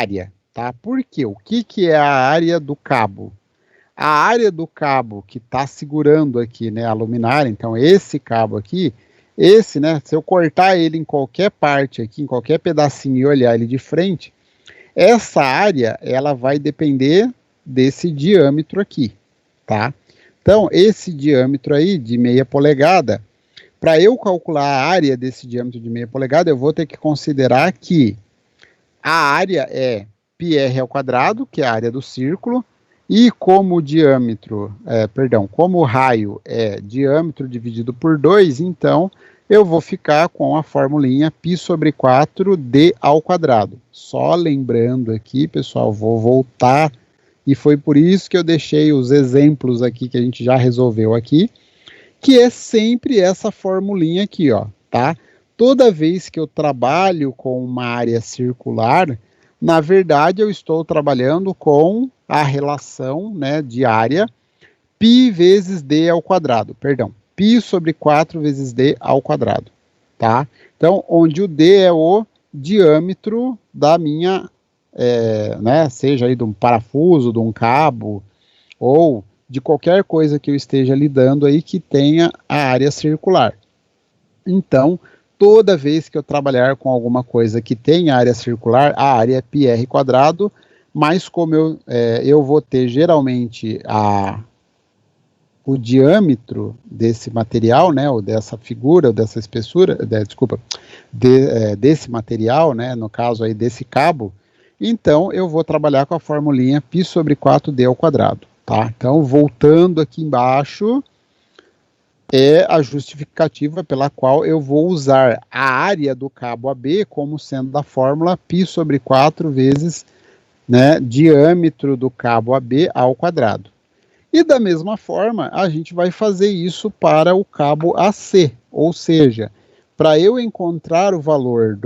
área, tá? Por quê? O que, que é a área do cabo? A área do cabo que está segurando aqui, né, a luminária, então esse cabo aqui, esse, né, se eu cortar ele em qualquer parte aqui, em qualquer pedacinho e olhar ele de frente, essa área, ela vai depender desse diâmetro aqui, tá? Então, esse diâmetro aí de meia polegada, para eu calcular a área desse diâmetro de meia polegada, eu vou ter que considerar que a área é πr ao quadrado, que é a área do círculo, e como o diâmetro, como o raio é diâmetro dividido por 2, então eu vou ficar com a formulinha π sobre 4d ao quadrado. Só lembrando aqui, pessoal, vou voltar, e foi por isso que eu deixei os exemplos aqui que a gente já resolveu aqui, que é sempre essa formulinha aqui, ó, tá? Toda vez que eu trabalho com uma área circular, na verdade eu estou trabalhando com a relação, né, de área π vezes d ao quadrado, perdão, π sobre 4 vezes d ao quadrado, tá? Então, onde o d é o diâmetro da minha, né, seja aí de um parafuso, de um cabo, ou de qualquer coisa que eu esteja lidando aí que tenha a área circular. Então, toda vez que eu trabalhar com alguma coisa que tenha área circular, a área é πr quadrado, mas como eu vou ter geralmente o diâmetro desse material, né, ou dessa figura, ou dessa espessura, desse material, né, no caso aí desse cabo, então eu vou trabalhar com a formulinha π sobre 4d ao quadrado, tá? Então, voltando aqui embaixo, é a justificativa pela qual eu vou usar a área do cabo AB como sendo da fórmula π sobre 4 vezes, né, diâmetro do cabo AB ao quadrado. E da mesma forma, a gente vai fazer isso para o cabo AC, ou seja, para eu encontrar o valor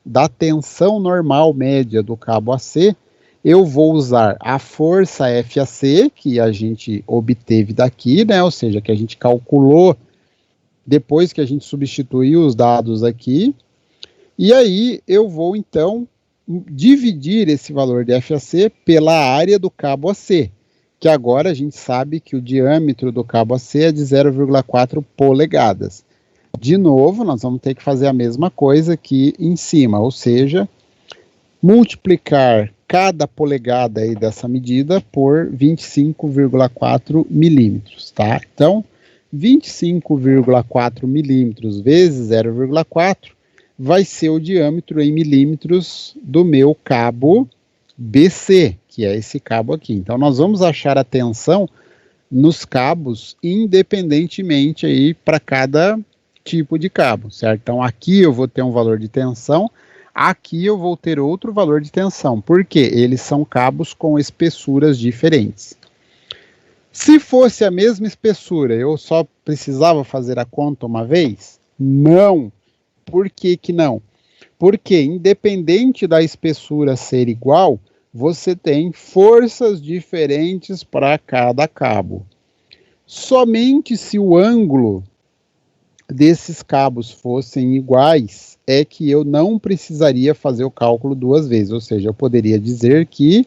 da tensão normal média do cabo AC, eu vou usar a força FAC, que a gente obteve daqui, né, ou seja, que a gente calculou depois que a gente substituiu os dados aqui, e aí eu vou então dividir esse valor de FAC pela área do cabo AC, que agora a gente sabe que o diâmetro do cabo AC é de 0,4 polegadas. De novo, nós vamos ter que fazer a mesma coisa aqui em cima, ou seja, multiplicar cada polegada aí dessa medida por 25,4 milímetros, tá? Então, 25,4 milímetros vezes 0,4 vai ser o diâmetro em milímetros do meu cabo BC, que é esse cabo aqui. Então, nós vamos achar a tensão nos cabos independentemente aí para cada tipo de cabo, certo? Então, aqui eu vou ter um valor de tensão, aqui eu vou ter outro valor de tensão, porque eles são cabos com espessuras diferentes. Se fosse a mesma espessura, eu só precisava fazer a conta uma vez? Não. Por que que não? Porque, independente da espessura ser igual, você tem forças diferentes para cada cabo. Somente se o ângulo desses cabos fossem iguais, é que eu não precisaria fazer o cálculo duas vezes, ou seja, eu poderia dizer que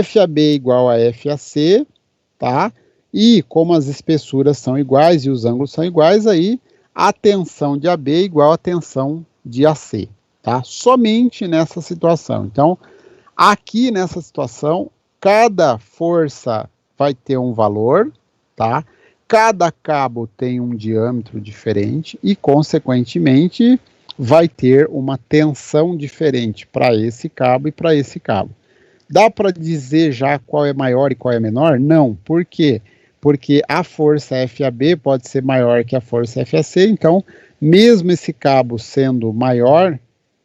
FAB é igual a FAC, tá? E como as espessuras são iguais e os ângulos são iguais, aí a tensão de AB é igual à tensão de AC, tá? Somente nessa situação. Então, aqui nessa situação, cada força vai ter um valor, tá? Cada cabo tem um diâmetro diferente e, consequentemente, vai ter uma tensão diferente para esse cabo e para esse cabo. Dá para dizer já qual é maior e qual é menor? Não. Por quê? Porque a força FAB pode ser maior que a força FAC, então, mesmo esse cabo sendo maior,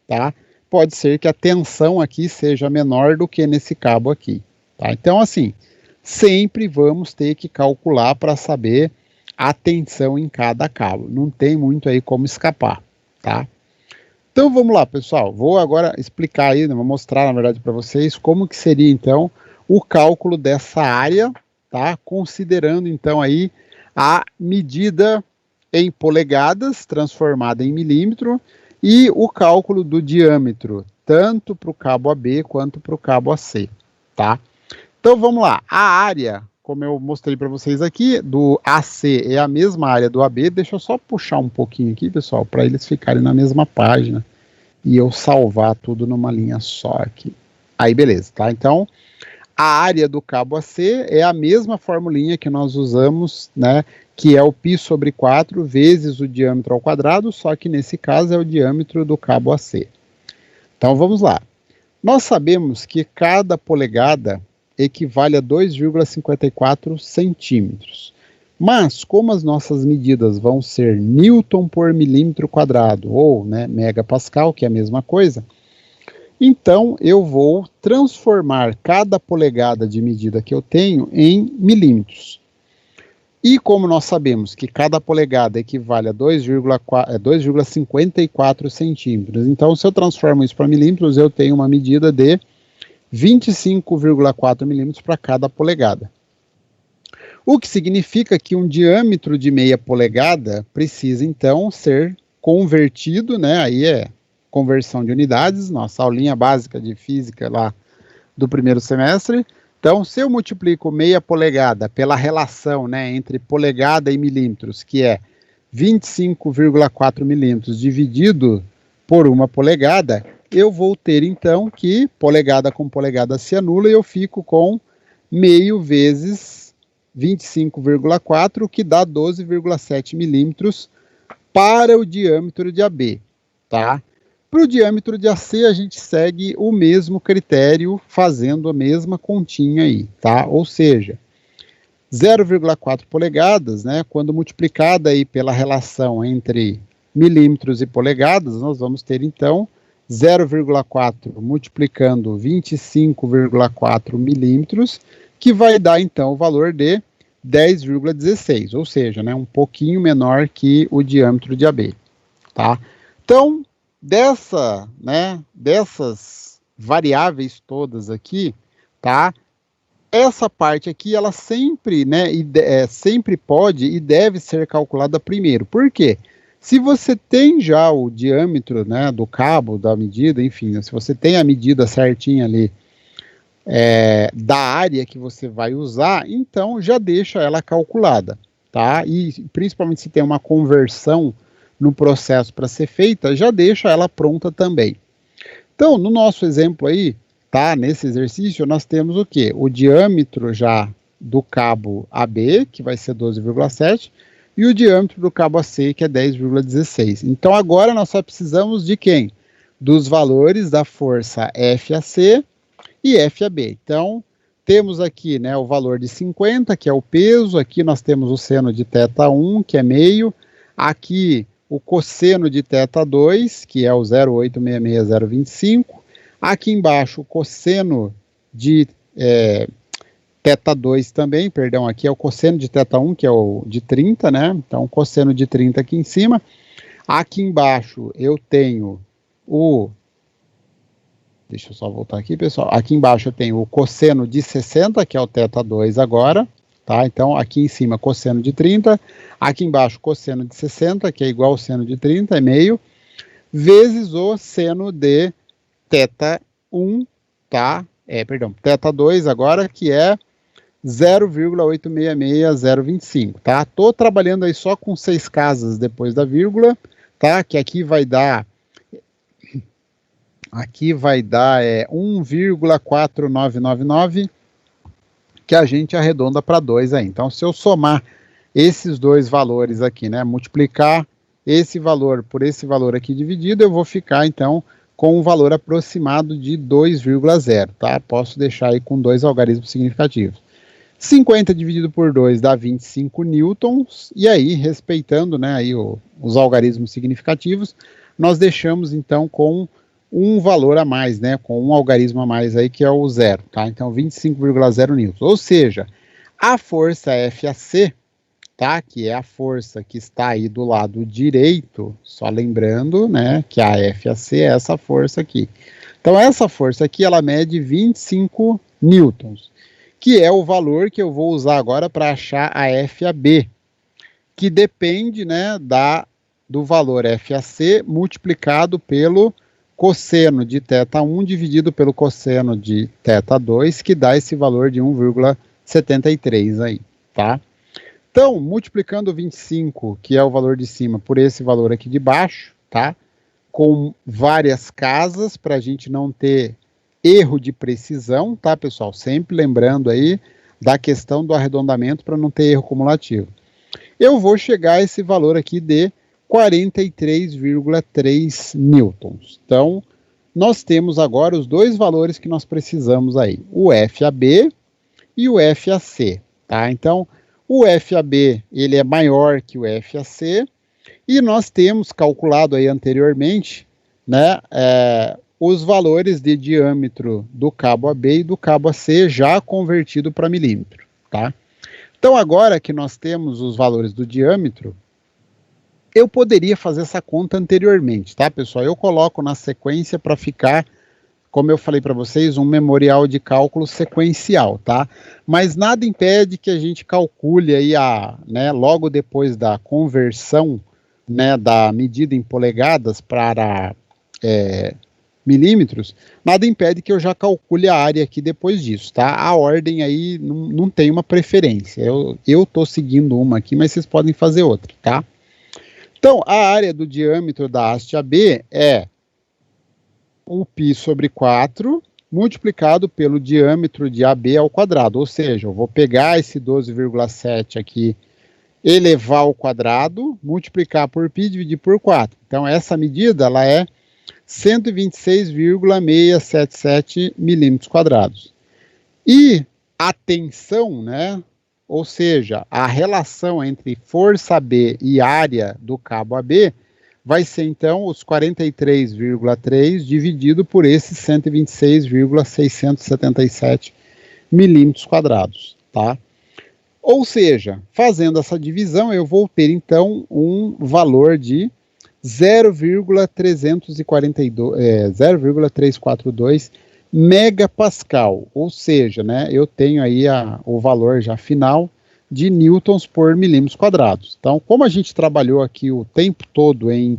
tá? Pode ser que a tensão aqui seja menor do que nesse cabo aqui, tá? Então, assim, sempre vamos ter que calcular para saber a tensão em cada cabo. Não tem muito aí como escapar, tá? Então vamos lá, pessoal. Vou agora explicar aí, vou mostrar, na verdade, para vocês como que seria, então, o cálculo dessa área, tá? Considerando, então, aí a medida em polegadas transformada em milímetro e o cálculo do diâmetro tanto para o cabo AB quanto para o cabo AC, tá? Então vamos lá, a área, como eu mostrei para vocês aqui, do AC é a mesma área do AB, deixa eu só puxar um pouquinho aqui, pessoal, para eles ficarem na mesma página e eu salvar tudo numa linha só aqui. Aí beleza, tá? Então, a área do cabo AC é a mesma formulinha que nós usamos, né, que é o π sobre 4 vezes o diâmetro ao quadrado, só que nesse caso é o diâmetro do cabo AC. Então vamos lá. Nós sabemos que cada polegada equivale a 2,54 centímetros. Mas, como as nossas medidas vão ser Newton por milímetro quadrado, ou né, megapascal, que é a mesma coisa, então eu vou transformar cada polegada de medida que eu tenho em milímetros. E como nós sabemos que cada polegada equivale a 2,54 centímetros, então se eu transformo isso para milímetros, eu tenho uma medida de 25,4 milímetros para cada polegada. O que significa que um diâmetro de meia polegada precisa, então, ser convertido, né? Aí é conversão de unidades, nossa aulinha básica de física lá do primeiro semestre. Então, se eu multiplico meia polegada pela relação, né, entre polegada e milímetros, que é 25,4 milímetros dividido por uma polegada, eu vou ter, então, que polegada com polegada se anula e eu fico com meio vezes 25,4, que dá 12,7 milímetros para o diâmetro de AB, tá? Para o diâmetro de AC, a gente segue o mesmo critério, fazendo a mesma continha aí, tá? Ou seja, 0,4 polegadas, né, quando multiplicada aí pela relação entre milímetros e polegadas, nós vamos ter, então, 0,4 multiplicando 25,4 milímetros, que vai dar, então, o valor de 10,16, ou seja, né, um pouquinho menor que o diâmetro de AB, tá? Então, dessas variáveis todas aqui, tá? Essa parte aqui, ela sempre, né, sempre pode e deve ser calculada primeiro. Por quê? Se você tem já o diâmetro, né, do cabo, da medida, enfim, né, se você tem a medida certinha ali da área que você vai usar, então já deixa ela calculada, tá? E principalmente se tem uma conversão no processo para ser feita, já deixa ela pronta também. Então, no nosso exemplo aí, tá? Nesse exercício, nós temos o quê? O diâmetro já do cabo AB, que vai ser 12,7, e o diâmetro do cabo AC, que é 10,16. Então, agora nós só precisamos de quem? Dos valores da força FAC e FAB. Então, temos aqui, né, o valor de 50, que é o peso, aqui nós temos o seno de θ1, que é meio, aqui o cosseno de θ2, que é o 0,866025, aqui embaixo o cosseno de θ2 também, perdão, aqui é o cosseno de θ1, que é o de 30, né? Então, cosseno de 30 aqui em cima. Aqui embaixo eu tenho deixa eu só voltar aqui, pessoal. Aqui embaixo eu tenho o cosseno de 60, que é o θ2 agora, tá? Então, aqui em cima, cosseno de 30. Aqui embaixo, cosseno de 60, que é igual ao seno de 30, é meio, vezes o seno de θ1, tá? θ2 agora, que é 0,866025, tá? Tô trabalhando aí só com 6 casas depois da vírgula, tá? Que aqui vai dar 1,4999, que a gente arredonda para 2 aí. Então, se eu somar esses dois valores aqui, né, multiplicar esse valor por esse valor aqui dividido, eu vou ficar, então, com um valor aproximado de 2,0, tá? Posso deixar aí com 2 algarismos significativos. 50 dividido por 2 dá 25 newtons, e aí, respeitando, né, aí os algarismos significativos, nós deixamos, então, com um valor a mais, né, com um algarismo a mais aí, que é o 0, tá? Então, 25,0 newtons. Ou seja, a força FAC, tá, que é a força que está aí do lado direito, só lembrando, né, que a FAC é essa força aqui. Então, essa força aqui, ela mede 25 newtons, que é o valor que eu vou usar agora para achar a FAB, que depende, né, do valor FAC multiplicado pelo cosseno de θ1 dividido pelo cosseno de θ2, que dá esse valor de 1,73 aí, tá? Então, multiplicando 25, que é o valor de cima, por esse valor aqui de baixo, tá? Com várias casas, para a gente não ter erro de precisão, tá, pessoal? Sempre lembrando aí da questão do arredondamento para não ter erro cumulativo. Eu vou chegar a esse valor aqui de 43,3 newtons. Então, nós temos agora os dois valores que nós precisamos aí, o FAB e o FAC, tá? Então, o FAB, ele é maior que o FAC, e nós temos calculado aí anteriormente, né, os valores de diâmetro do cabo AB e do cabo AC já convertido para milímetro, tá? Então, agora que nós temos os valores do diâmetro, eu poderia fazer essa conta anteriormente, tá, pessoal? Eu coloco na sequência para ficar, como eu falei para vocês, um memorial de cálculo sequencial, tá? Mas nada impede que a gente calcule aí, né, logo depois da conversão, né, da medida em polegadas para milímetros, nada impede que eu já calcule a área aqui depois disso, tá? A ordem aí não tem uma preferência. Eu estou seguindo uma aqui, mas vocês podem fazer outra, tá? Então, a área do diâmetro da haste AB é o π sobre 4 multiplicado pelo diâmetro de AB ao quadrado, ou seja, eu vou pegar esse 12,7 aqui, elevar ao quadrado, multiplicar por π e dividir por 4. Então, essa medida ela é 126,677 milímetros quadrados. E a tensão, né? Ou seja, a relação entre força B e área do cabo AB vai ser, então, os 43,3 dividido por esses 126,677 milímetros quadrados, tá? Ou seja, fazendo essa divisão, eu vou ter, então, um valor de 0,342 megapascal, ou seja, né, eu tenho aí o valor já final de newtons por milímetros quadrados. Então, como a gente trabalhou aqui o tempo todo em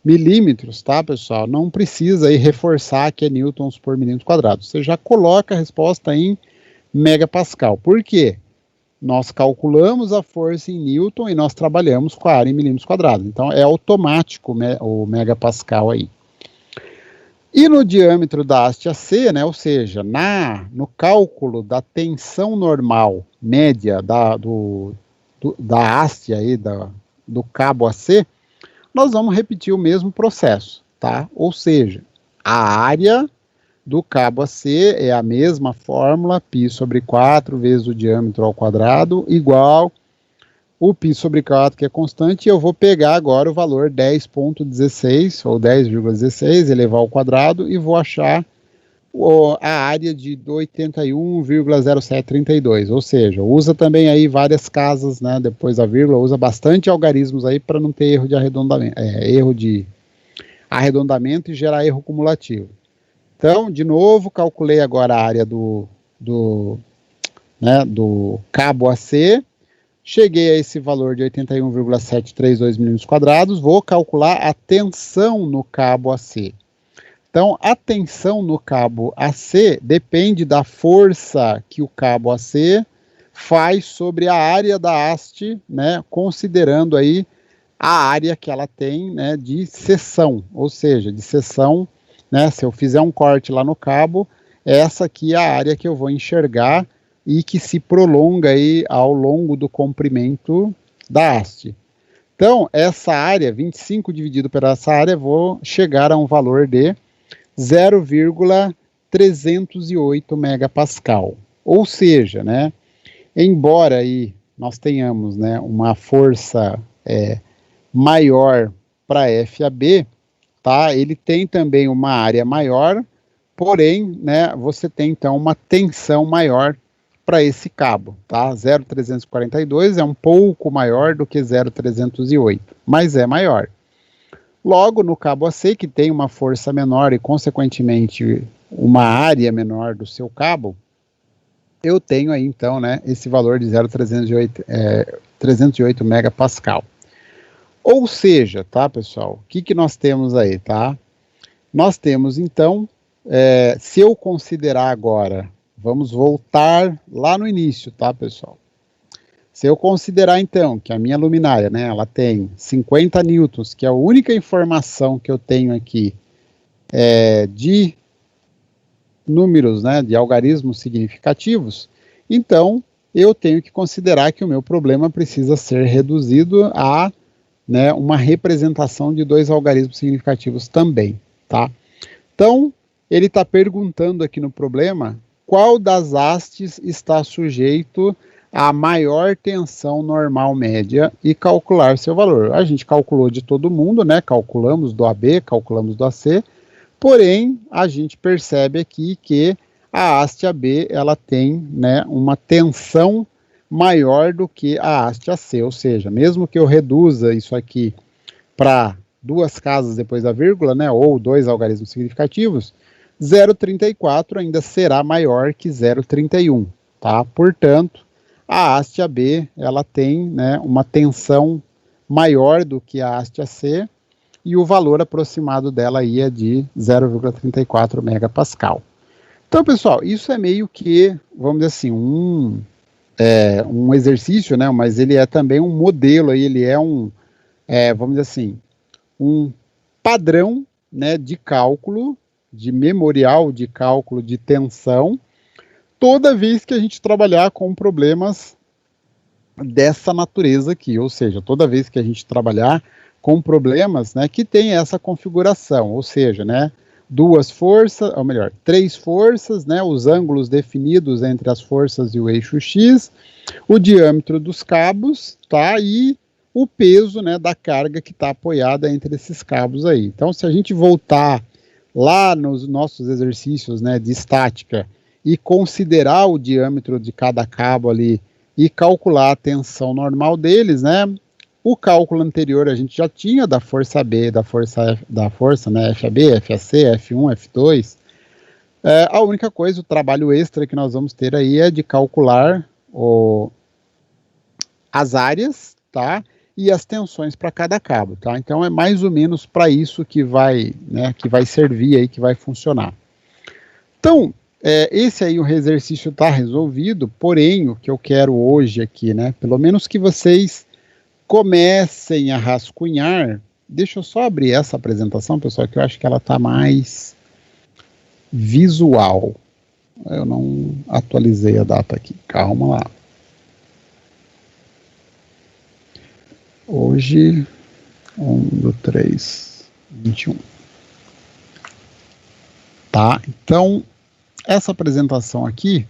milímetros, tá, pessoal, não precisa aí reforçar que é newtons por milímetros quadrados. Você já coloca a resposta em megapascal. Por quê? Nós calculamos a força em newton e nós trabalhamos com a área em milímetros quadrados. Então, é automático o megapascal aí. E no diâmetro da haste AC, né, ou seja, no cálculo da tensão normal média da haste aí, do cabo AC, nós vamos repetir o mesmo processo, tá? Ou seja, a área do cabo AC é a mesma fórmula, π sobre 4 vezes o diâmetro ao quadrado, igual o π sobre 4, que é constante, e eu vou pegar agora o valor 10,16, ou 10,16, elevar ao quadrado, e vou achar a área de 81,0732, ou seja, usa também aí várias casas, né, depois da vírgula, usa bastante algarismos aí para não ter erro de arredondamento e gerar erro cumulativo. Então, de novo, calculei agora a área do cabo AC, cheguei a esse valor de 81,732 milímetros quadrados, vou calcular a tensão no cabo AC. Então, a tensão no cabo AC depende da força que o cabo AC faz sobre a área da haste, né, considerando aí a área que ela tem, né, de seção, ou seja, de seção, né, se eu fizer um corte lá no cabo, essa aqui é a área que eu vou enxergar e que se prolonga aí ao longo do comprimento da haste. Então, essa área, 25 dividido por essa área, vou chegar a um valor de 0,308 megapascal. Ou seja, né, embora aí nós tenhamos, né, uma força maior para FAB, tá, ele tem também uma área maior, porém, né, você tem então uma tensão maior para esse cabo, tá? 0,342 é um pouco maior do que 0,308, mas é maior. Logo, no cabo AC, que tem uma força menor e, consequentemente, uma área menor do seu cabo, eu tenho aí, então, né, esse valor de 0,308 megapascal. Ou seja, tá, pessoal, o que nós temos aí, tá? Nós temos, então, se eu considerar agora, vamos voltar lá no início, tá, pessoal? Se eu considerar, então, que a minha luminária, né, ela tem 50 newtons, que é a única informação que eu tenho aqui de números, né, de algarismos significativos, então eu tenho que considerar que o meu problema precisa ser reduzido a, né, uma representação de 2 algarismos significativos também, tá? Então, ele está perguntando aqui no problema qual das hastes está sujeito à maior tensão normal média e calcular seu valor. A gente calculou de todo mundo, né? Calculamos do AB, calculamos do AC, porém, a gente percebe aqui que a haste AB ela tem, né, uma tensão maior do que a haste AC, ou seja, mesmo que eu reduza isso aqui para 2 casas depois da vírgula, né, ou 2 algarismos significativos, 0,34 ainda será maior que 0,31, tá? Portanto, a haste AB ela tem, né, uma tensão maior do que a haste AC, e o valor aproximado dela aí é de 0,34 megapascal. Então, pessoal, isso é meio que, vamos dizer assim, um exercício, né? Mas ele é também um modelo, aí, ele é vamos dizer assim, um padrão, né, de cálculo, de memorial de cálculo de tensão, toda vez que a gente trabalhar com problemas dessa natureza aqui, ou seja, toda vez que a gente trabalhar com problemas, né, que tem essa configuração, ou seja, né, 2 forças, ou melhor, 3 forças, né, os ângulos definidos entre as forças e o eixo X, o diâmetro dos cabos, tá, e o peso, né, da carga que está apoiada entre esses cabos aí. Então, se a gente voltar lá nos nossos exercícios, né, de estática e considerar o diâmetro de cada cabo ali e calcular a tensão normal deles, né, o cálculo anterior a gente já tinha da força B, da força, né, FAB, FAC, F1, F2. A única coisa, o trabalho extra que nós vamos ter aí é de calcular as áreas, tá? E as tensões para cada cabo, tá? Então é mais ou menos para isso que vai, né, que vai servir aí, que vai funcionar. Então, esse aí o exercício está resolvido, porém o que eu quero hoje aqui, né, pelo menos que vocês comecem a rascunhar. Deixa eu só abrir essa apresentação, pessoal, que eu acho que ela está mais visual. Eu não atualizei a data aqui, calma lá. Hoje, 1/3/21. Tá, então, essa apresentação aqui,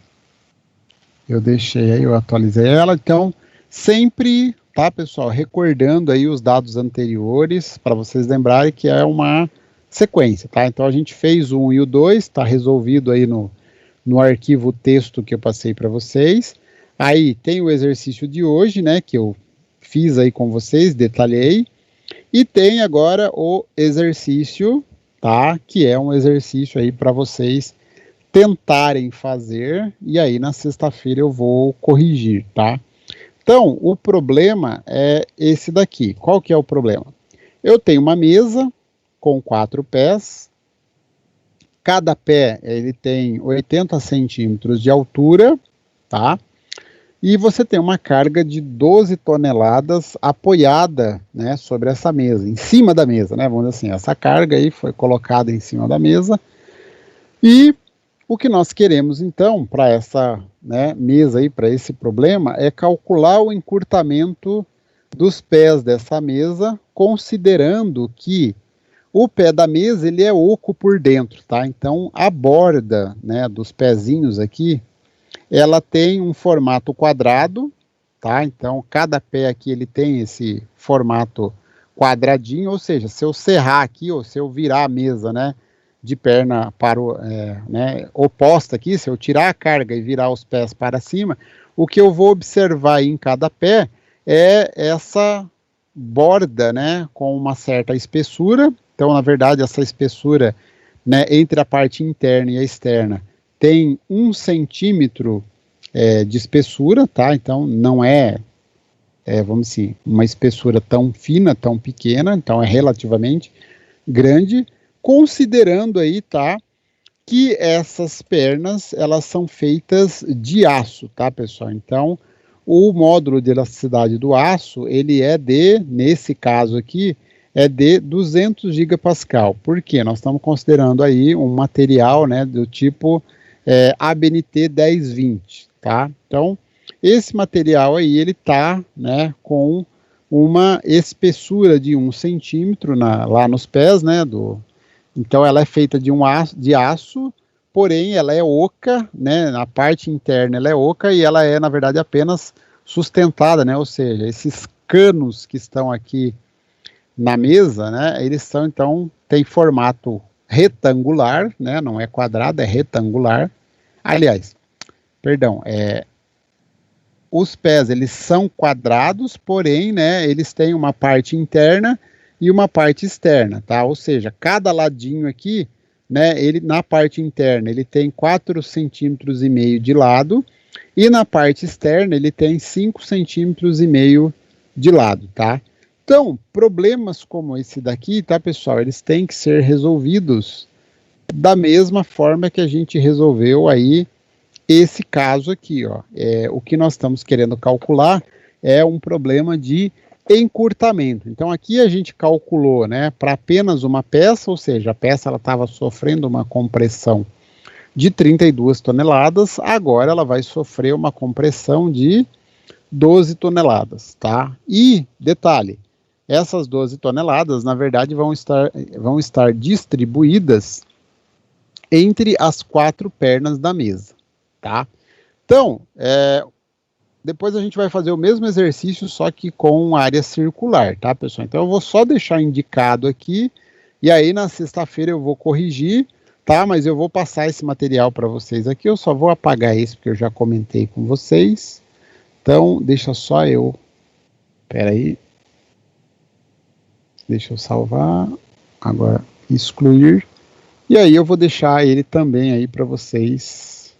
eu deixei aí, eu atualizei ela, então, sempre, tá, pessoal, recordando aí os dados anteriores, para vocês lembrarem que é uma sequência, tá? Então, a gente fez o 1 e o 2, tá resolvido aí no arquivo texto que eu passei para vocês. Aí, tem o exercício de hoje, né, que eu fiz aí com vocês, detalhei, e tem agora o exercício, tá, que é um exercício aí para vocês tentarem fazer, e aí na sexta-feira eu vou corrigir, tá? Então, o problema é esse daqui. Qual que é o problema? Eu tenho uma mesa com 4 pés, cada pé ele tem 80 centímetros de altura, tá? E você tem uma carga de 12 toneladas apoiada, né, sobre essa mesa, em cima da mesa, né? Vamos dizer assim, essa carga aí foi colocada em cima da mesa. E o que nós queremos, então, para essa, né, mesa aí, para esse problema, é calcular o encurtamento dos pés dessa mesa, considerando que o pé da mesa ele é oco por dentro, tá? Então, a borda, né, dos pezinhos aqui, ela tem um formato quadrado, tá? Então, cada pé aqui ele tem esse formato quadradinho, ou seja, se eu serrar aqui, ou se eu virar a mesa, né, de perna para né, oposta aqui, se eu tirar a carga e virar os pés para cima, o que eu vou observar aí em cada pé é essa borda, né, com uma certa espessura. Então, na verdade, essa espessura, né, entre a parte interna e a externa tem 1 centímetro de espessura, tá? Então não vamos dizer, uma espessura tão fina, tão pequena, então é relativamente grande, considerando aí, tá, que essas pernas, elas são feitas de aço, tá, pessoal? Então, o módulo de elasticidade do aço, ele é nesse caso aqui, é de 200 gigapascal. Por quê? Nós estamos considerando aí um material, né, do tipo ABNT 1020, tá? Então, esse material aí, ele tá, né, com uma espessura de 1 centímetro lá nos pés, né, então ela é feita de aço, porém ela é oca, né, na parte interna ela é oca e ela é, na verdade, apenas sustentada, né, ou seja, esses canos que estão aqui na mesa, né, eles são, então, tem formato retangular, né, não é quadrado, é retangular. Aliás, perdão, os pés, eles são quadrados, porém, né, eles têm uma parte interna e uma parte externa, tá? Ou seja, cada ladinho aqui, né, ele na parte interna, ele tem 4,5 centímetros de lado, e na parte externa ele tem 5,5 centímetros de lado, tá? Então, problemas como esse daqui, tá, pessoal, eles têm que ser resolvidos da mesma forma que a gente resolveu aí esse caso aqui, ó. O que nós estamos querendo calcular é um problema de encurtamento. Então aqui a gente calculou, né, para apenas uma peça, ou seja, a peça ela estava sofrendo uma compressão de 32 toneladas, agora ela vai sofrer uma compressão de 12 toneladas, tá? E, detalhe, essas 12 toneladas, na verdade, vão estar distribuídas entre as 4 pernas da mesa, tá? Então, depois a gente vai fazer o mesmo exercício, só que com área circular, tá, pessoal? Então eu vou só deixar indicado aqui, e aí na sexta-feira eu vou corrigir, tá? Mas eu vou passar esse material para vocês aqui, eu só vou apagar esse porque eu já comentei com vocês. Então, deixa só eu... Espera aí. Deixa eu salvar. Agora, excluir. E aí eu vou deixar ele também aí para vocês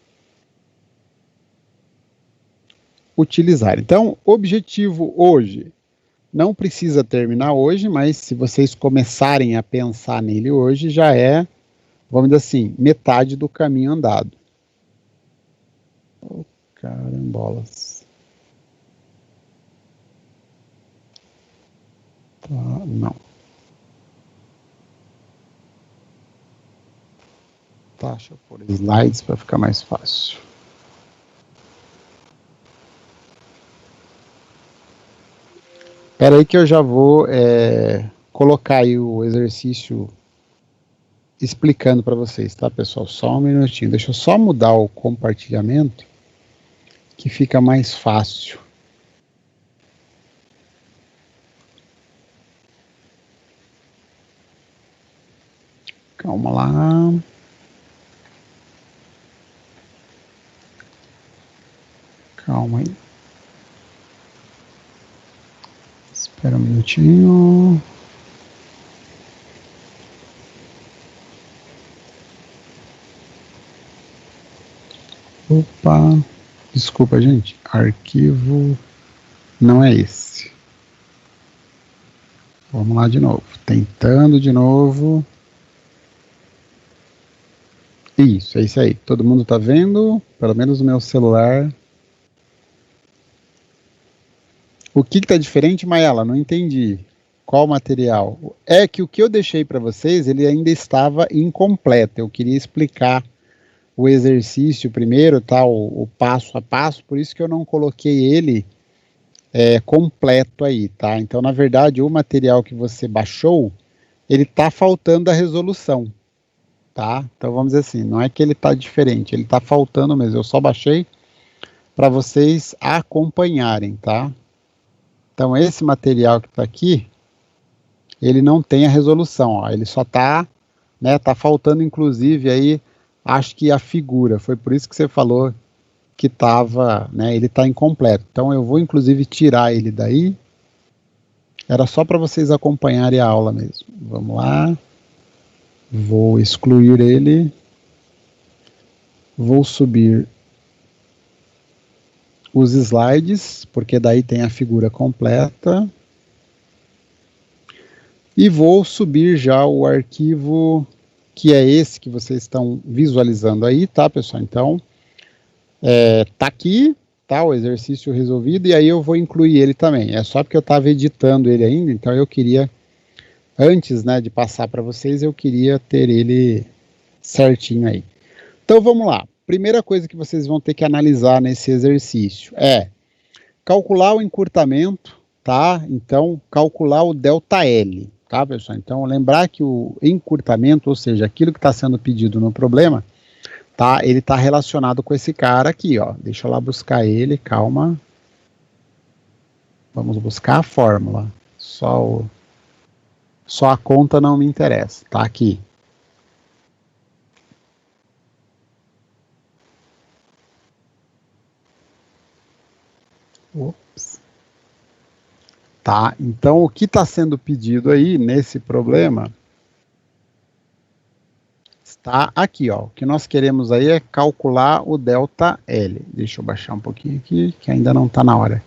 utilizar. Então, objetivo hoje, não precisa terminar hoje, mas se vocês começarem a pensar nele hoje, já é, vamos dizer assim, metade do caminho andado. Oh, carambolas. Tá, não. Tá, deixa eu pôr slides para ficar mais fácil. Espera aí que eu já vou colocar aí o exercício explicando para vocês, tá, pessoal? Só um minutinho. Deixa eu só mudar o compartilhamento, que fica mais fácil. Calma lá. Calma aí. Espera um minutinho. Opa. Desculpa, gente. Arquivo não é esse. Vamos lá de novo. Tentando de novo. Isso, é isso aí. Todo mundo tá vendo? Pelo menos o meu celular. O que está diferente, Maela? Não entendi. Qual material? É que o que eu deixei para vocês, ele ainda estava incompleto. Eu queria explicar o exercício primeiro, tá? O passo a passo, por isso que eu não coloquei ele completo aí, tá? Então, na verdade, o material que você baixou, ele está faltando a resolução, tá? Então, vamos dizer assim, não é que ele está diferente, ele está faltando mesmo. Eu só baixei para vocês acompanharem, tá? Então, esse material que está aqui, ele não tem a resolução, ó, ele só está, né, tá faltando inclusive aí, acho que a figura, foi por isso que você falou que estava, né, ele está incompleto. Então, eu vou inclusive tirar ele daí, era só para vocês acompanharem a aula mesmo. Vamos lá, vou excluir ele, vou subir os slides, porque daí tem a figura completa. E vou subir já o arquivo que é esse que vocês estão visualizando aí, tá, pessoal? Então, tá aqui, tá, o exercício resolvido, e aí eu vou incluir ele também. É só porque eu estava editando ele ainda, então eu queria, antes, né, de passar para vocês, eu queria ter ele certinho aí. Então, vamos lá. Primeira coisa que vocês vão ter que analisar nesse exercício é calcular o encurtamento, tá? Então, calcular o ΔL, tá, pessoal? Então, lembrar que o encurtamento, ou seja, aquilo que está sendo pedido no problema, tá? Ele está relacionado com esse cara aqui, ó. Deixa eu lá buscar ele, calma. Vamos buscar a fórmula. Só a conta não me interessa, tá aqui. Ops. Tá, então o que está sendo pedido aí nesse problema está aqui, ó. O que nós queremos aí é calcular o ΔL. Deixa eu baixar um pouquinho aqui, que ainda não está na hora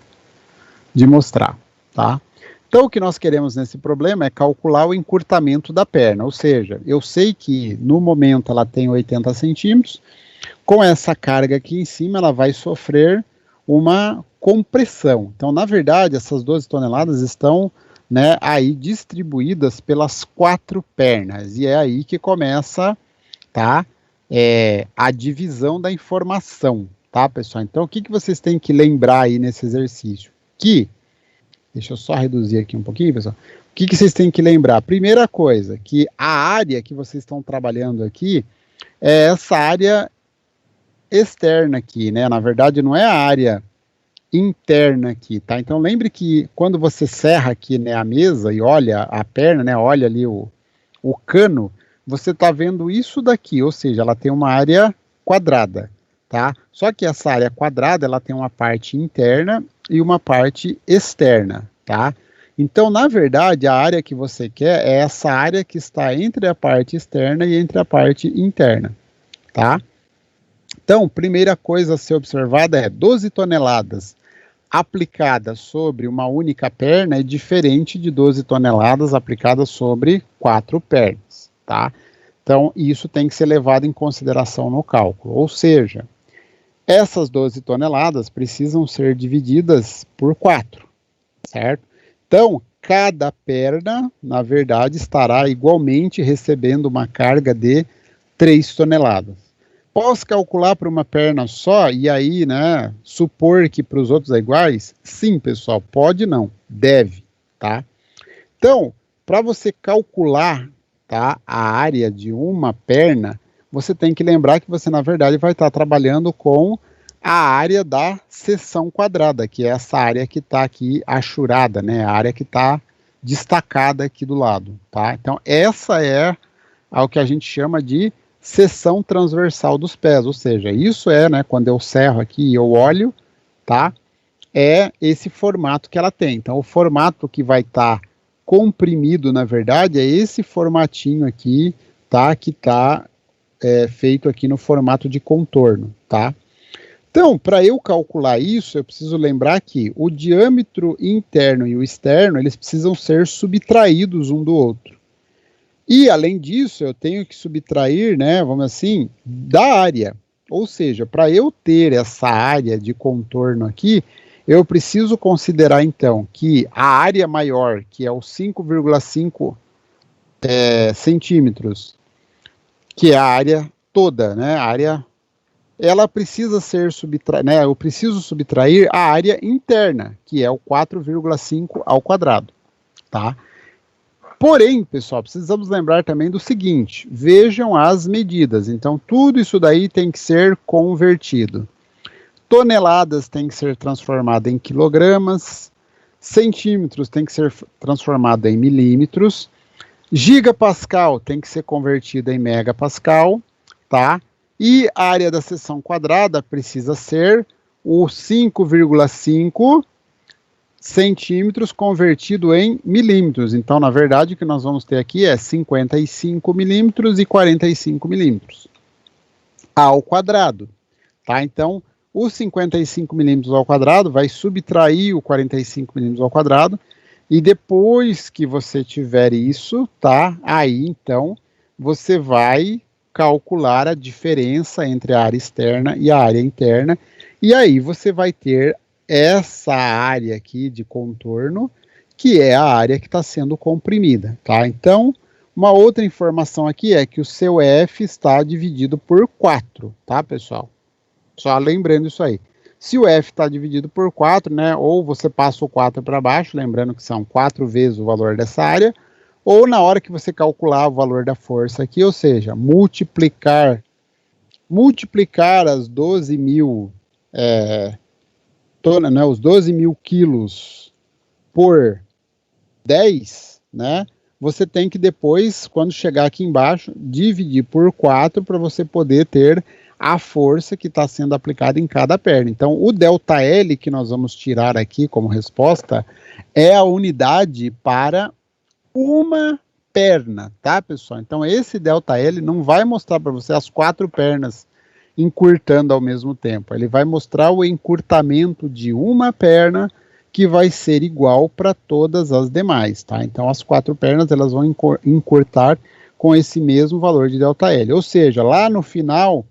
de mostrar, tá? Então o que nós queremos nesse problema é calcular o encurtamento da perna, ou seja, eu sei que no momento ela tem 80 centímetros, com essa carga aqui em cima ela vai sofrer uma compressão. Então, na verdade, essas 12 toneladas estão, né, aí distribuídas pelas 4 pernas, e é aí que começa, tá, a divisão da informação, tá, pessoal? Então, o que vocês têm que lembrar aí nesse exercício? Deixa eu só reduzir aqui um pouquinho, pessoal. O que vocês têm que lembrar? Primeira coisa, que a área que vocês estão trabalhando aqui é essa área externa aqui, né? Na verdade, não é a área interna aqui, tá? Então lembre que quando você serra aqui, né, a mesa e olha a perna, né, olha ali o cano, você está vendo isso daqui, ou seja, ela tem uma área quadrada, tá? Só que essa área quadrada, ela tem uma parte interna e uma parte externa, tá? Então, na verdade, a área que você quer é essa área que está entre a parte externa e entre a parte interna, tá? Então, primeira coisa a ser observada é 12 toneladas aplicada sobre uma única perna é diferente de 12 toneladas aplicadas sobre 4 pernas, tá? Então, isso tem que ser levado em consideração no cálculo. Ou seja, essas 12 toneladas precisam ser divididas por 4, certo? Então, cada perna, na verdade, estará igualmente recebendo uma carga de 3 toneladas. Posso calcular para uma perna só e aí, né, supor que para os outros é iguais? Sim, pessoal, pode não, deve, tá? Então, para você calcular, tá, a área de uma perna, você tem que lembrar que você, na verdade, vai estar trabalhando com a área da seção quadrada, que é essa área que está aqui achurada, né, a área que está destacada aqui do lado, tá? Então, essa é o que a gente chama de seção transversal dos pés, ou seja, isso é, né, quando eu serro aqui e eu olho, tá, é esse formato que ela tem. Então, o formato que vai estar comprimido, na verdade, é esse formatinho aqui, tá, que está feito aqui no formato de contorno, tá. Então, para eu calcular isso, eu preciso lembrar que o diâmetro interno e o externo, eles precisam ser subtraídos um do outro. E, além disso, eu tenho que subtrair, né, vamos assim, da área. Ou seja, para eu ter essa área de contorno aqui, eu preciso considerar, então, que a área maior, que é os 5,5 centímetros, que é a área toda, né, a área, ela precisa ser subtraída, né, eu preciso subtrair a área interna, que é o 4,5 ao quadrado, tá? Porém, pessoal, precisamos lembrar também do seguinte, vejam as medidas. Então, tudo isso daí tem que ser convertido. Toneladas tem que ser transformado em quilogramas, centímetros tem que ser transformado em milímetros, gigapascal tem que ser convertido em megapascal, tá? E a área da seção quadrada precisa ser o 5,5 centímetros convertido em milímetros. Então, na verdade, o que nós vamos ter aqui é 55 milímetros e 45 milímetros ao quadrado, tá? Então, os 55 milímetros ao quadrado vai subtrair o 45 milímetros ao quadrado E depois que você tiver isso, tá? Aí então você vai calcular a diferença entre a área externa e a área interna, e aí você vai ter essa área aqui de contorno, que é a área que está sendo comprimida, tá? Então, uma outra informação aqui é que o seu F está dividido por 4, tá, pessoal? Só lembrando isso aí. Se o F está dividido por 4, né, ou você passa o 4 para baixo, lembrando que são 4 vezes o valor dessa área, ou na hora que você calcular o valor da força aqui, ou seja, multiplicar as 12 mil né, os 12 mil quilos por 10, né, você tem que depois, quando chegar aqui embaixo, dividir por 4 para você poder ter a força que está sendo aplicada em cada perna. Então, o ΔL que nós vamos tirar aqui como resposta é a unidade para uma perna, tá, pessoal? Então, esse ΔL não vai mostrar para você as 4 pernas encurtando ao mesmo tempo. Ele vai mostrar o encurtamento de uma perna que vai ser igual para todas as demais, tá? Então, as 4 pernas, elas vão encurtar com esse mesmo valor de ΔL. Ou seja, lá no final,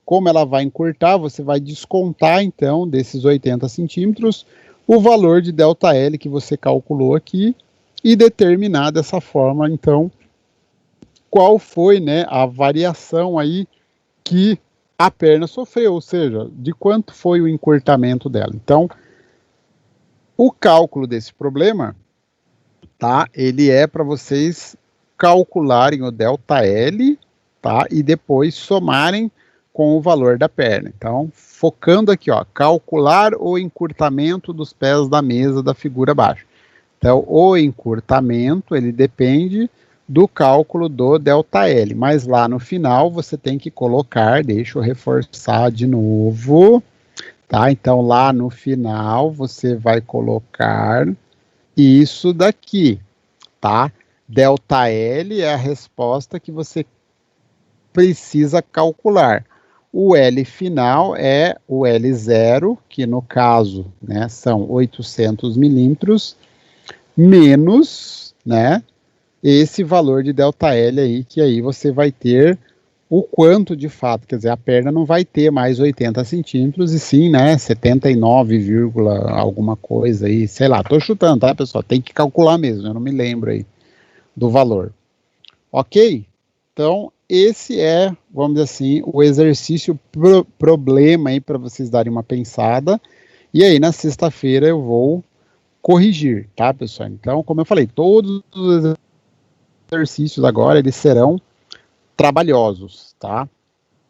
como ela vai encurtar, você vai descontar, então, desses 80 centímetros, o valor de ΔL que você calculou aqui e determinar dessa forma, então, qual foi, né, a variação aí que a perna sofreu, ou seja, de quanto foi o encurtamento dela. Então, o cálculo desse problema, tá, ele é para vocês calcularem o ΔL, tá, e depois somarem com o valor da perna. Então, focando aqui, ó, calcular o encurtamento dos pés da mesa da figura abaixo. Então, o encurtamento, ele depende do cálculo do ΔL, mas lá no final você tem que colocar, deixa eu reforçar de novo, tá? Então, lá no final você vai colocar isso daqui, tá? ΔL é a resposta que você precisa calcular. O L final é o L0, que no caso, né, são 800 milímetros, menos, né, esse valor de ΔL aí, que aí você vai ter o quanto de fato, quer dizer, a perna não vai ter mais 80 centímetros, e sim, né, 79, alguma coisa aí, sei lá, tô chutando, tá, pessoal? Tem que calcular mesmo, eu não me lembro aí do valor. Ok? Então, esse é, vamos dizer assim, o exercício problema aí para vocês darem uma pensada. E aí, na sexta-feira, eu vou corrigir, tá, pessoal? Então, como eu falei, todos os exercícios agora, eles serão trabalhosos, tá?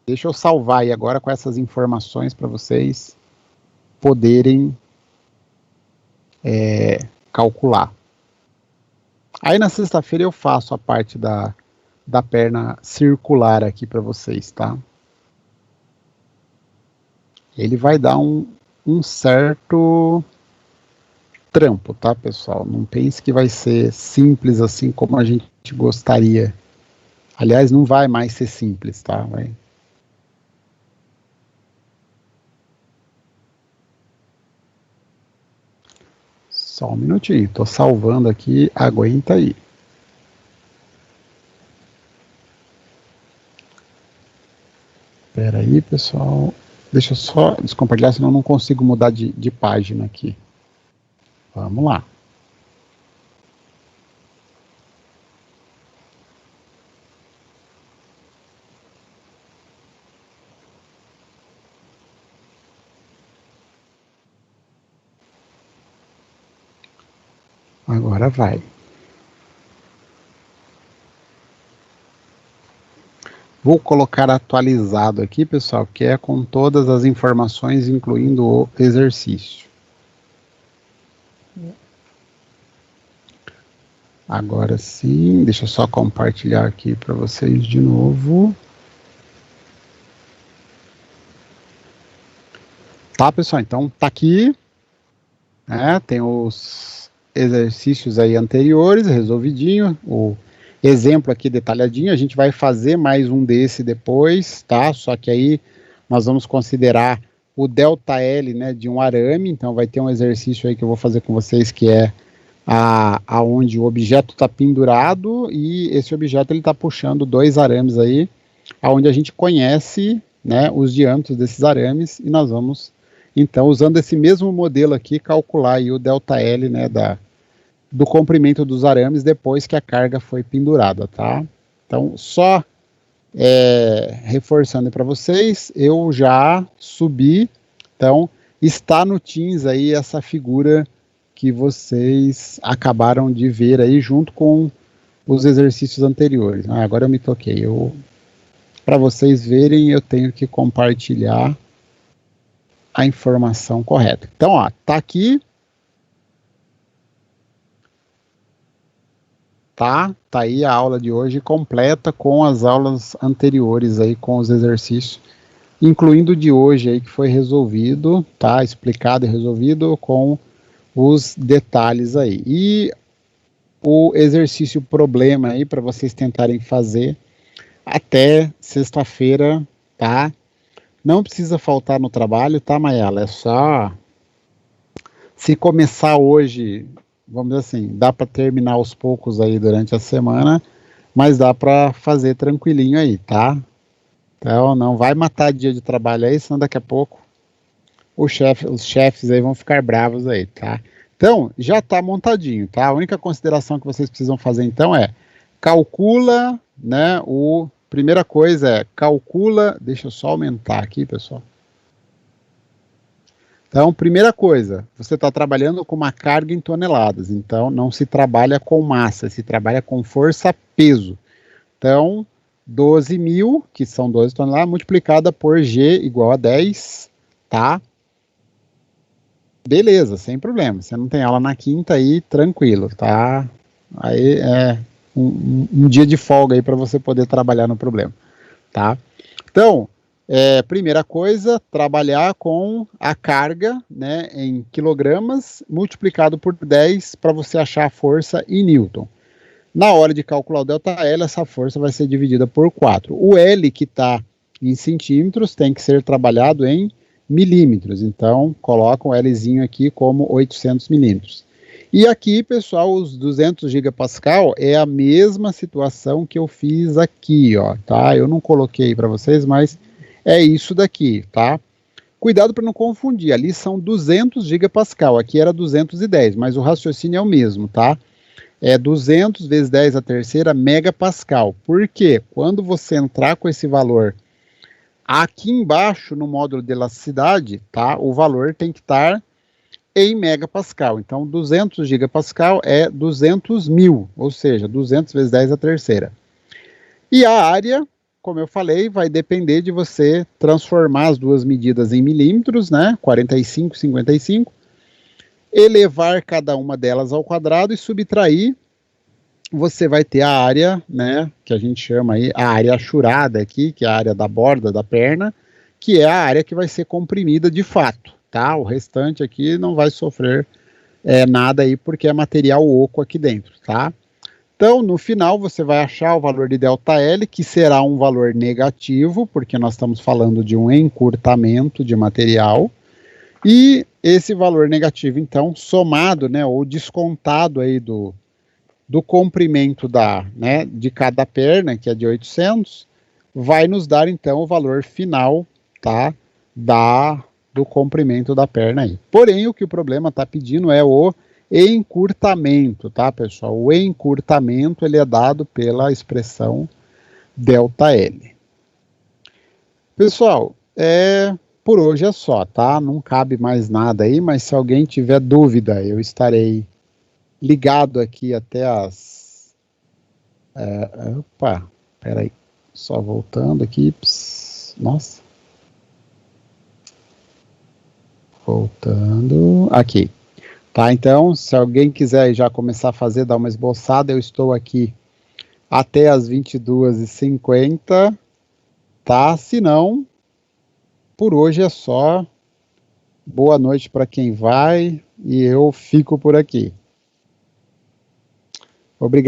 Deixa eu salvar aí agora com essas informações para vocês poderem calcular. Aí, na sexta-feira, eu faço a parte da perna circular aqui para vocês, tá? Ele vai dar um certo trampo, tá, pessoal? Não pense que vai ser simples assim como a gente gostaria. Aliás, não vai mais ser simples, tá? Vai. Só um minutinho, tô salvando aqui, aguenta aí. Espera aí, pessoal. Deixa eu só descompartilhar, senão eu não consigo mudar de página aqui. Vamos lá. Agora vai. Vou colocar atualizado aqui, pessoal, que é com todas as informações, incluindo o exercício. Agora sim, deixa eu só compartilhar aqui para vocês de novo. Tá, pessoal? Então tá aqui, né? Tem os exercícios aí anteriores, resolvidinho, o exemplo aqui detalhadinho. A gente vai fazer mais um desse depois, tá? Só que aí nós vamos considerar o ΔL, né, de um arame. Então vai ter um exercício aí que eu vou fazer com vocês que é aonde o objeto está pendurado e esse objeto ele está puxando dois arames aí, aonde a gente conhece, né, os diâmetros desses arames e nós vamos, então, usando esse mesmo modelo aqui, calcular aí o ΔL, né, do comprimento dos arames depois que a carga foi pendurada, tá? Então, só reforçando para vocês, eu já subi, então está no Teams aí essa figura que vocês acabaram de ver aí junto com os exercícios anteriores. Agora eu me toquei. Para vocês verem, eu tenho que compartilhar a informação correta. Então, ó, tá aqui. Tá aí a aula de hoje completa com as aulas anteriores aí, com os exercícios, incluindo o de hoje aí que foi resolvido, tá? Explicado e resolvido com os detalhes aí. E o exercício problema aí para vocês tentarem fazer até sexta-feira, tá? Não precisa faltar no trabalho, tá, Mayala? É só se começar hoje, vamos dizer assim, dá para terminar aos poucos aí durante a semana, mas dá para fazer tranquilinho aí, tá? Então não vai matar dia de trabalho aí, senão daqui a pouco os chefes aí vão ficar bravos aí, tá? Então, já está montadinho, tá? A única consideração que vocês precisam fazer então é calcula, né, primeira coisa é calcula, deixa eu só aumentar aqui, pessoal. Então, primeira coisa, você está trabalhando com uma carga em toneladas, então não se trabalha com massa, se trabalha com força-peso. Então, 12.000, que são 12 toneladas, multiplicada por G igual a 10, tá? Beleza, sem problema. Você não tem aula na quinta aí, tranquilo, tá? Aí é um dia de folga aí para você poder trabalhar no problema, tá? Então, primeira coisa, trabalhar com a carga, né, em quilogramas multiplicado por 10 para você achar a força em Newton. Na hora de calcular o ΔL, essa força vai ser dividida por 4. O L que está em centímetros tem que ser trabalhado em milímetros. Então, coloca o Lzinho aqui como 800 milímetros. E aqui, pessoal, os 200 gigapascal é a mesma situação que eu fiz aqui, ó, tá? Eu não coloquei para vocês, mas é isso daqui, tá? Cuidado para não confundir, ali são 200 gigapascal, aqui era 210, mas o raciocínio é o mesmo, tá? É 200 vezes 10 a terceira megapascal. Por quê? Quando você entrar com esse valor aqui embaixo no módulo de elasticidade, tá? O valor tem que estar em megapascal. Então, 200 gigapascal é 200 mil, ou seja, 200 vezes 10 a terceira. E a área, como eu falei, vai depender de você transformar as duas medidas em milímetros, né? 45, 55, elevar cada uma delas ao quadrado e subtrair, você vai ter a área, né, que a gente chama aí, a área achurada aqui, que é a área da borda da perna, que é a área que vai ser comprimida de fato, tá? O restante aqui não vai sofrer nada aí, porque é material oco aqui dentro, tá? Então, no final, você vai achar o valor de ΔL, que será um valor negativo, porque nós estamos falando de um encurtamento de material, e esse valor negativo, então, somado, né, ou descontado aí do comprimento né, de cada perna, que é de 800, vai nos dar, então, o valor final, tá, do comprimento da perna aí. Porém, o que o problema está pedindo é o encurtamento, tá, pessoal? O encurtamento, ele é dado pela expressão ΔL. Pessoal, por hoje é só, tá? Não cabe mais nada aí, mas se alguém tiver dúvida, eu estarei ligado aqui até as... opa, peraí, só voltando aqui, nossa. Voltando, aqui. Tá, então, se alguém quiser já começar a fazer, dar uma esboçada, eu estou aqui até as 22h50, tá? Se não, por hoje é só. Boa noite para quem vai e eu fico por aqui. Obrigado.